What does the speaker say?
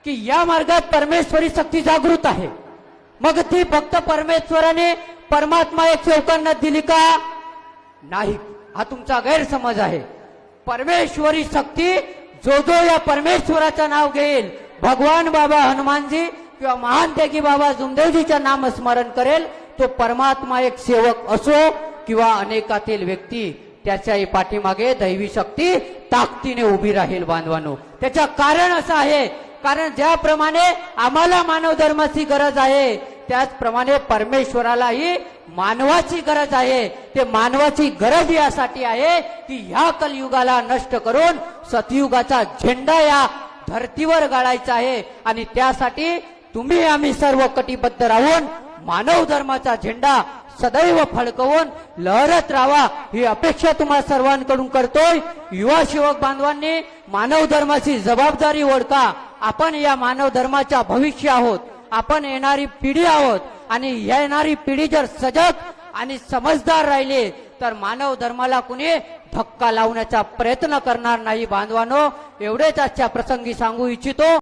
की या मार्गात परमेश्वरी शक्ती जागृत आहे, मग ती फक्त परमेश्वराने परमात्मा एक सेवकांना दिली का? नाही, हा तुमचा गैरसमज आहे. परमेश्वरी शक्ती जो जो या परमेश्वराचं नाव घेईल, भगवान बाबा हनुमानजी किंवा महान त्यागी बाबा जुमदेवजीचं नाम स्मरण करेल, तो परमात्मा एक सेवक असो किंवा अनेकातील व्यक्ती, त्याच्याही पाठीमागे दैवी शक्ती ताकदीने उभी राहील. बांधवांनो, त्याचं कारण असं आहे, कारण ज्याप्रमाणे आम्हाला मानव धर्माची गरज आहे, त्याचप्रमाणे परमेश्वरालाही मानवाची गरज आहे. ते मानवाची गरज यासाठी आहे की ह्या कलियुगाला नष्ट करून सतयुगाचा झेंडा या धर्तीवर गाळायचा आहे. आणि त्यासाठी तुम्ही आम्ही सर्व कटिबद्ध राहून मानव धर्माचा झेंडा सदैव फडकवून लहरत राहावा, ही अपेक्षा तुम्हा सर्वांकडून करतोय. युवा सेवक बांधवांनी मानव धर्माची जबाबदारी ओळखा. आपण या मानव धर्माच्या भविष्य आहोत, आपण येणारी पिढी आहोत. आणि येणारी पिढी जर सजग आणि समजदार राहिली तर मानव धर्माला कुणी धक्का लावण्याचा प्रयत्न करणार नाही. बांधवांनो, एवढेच आजच्या प्रसंगी सांगू इच्छितो.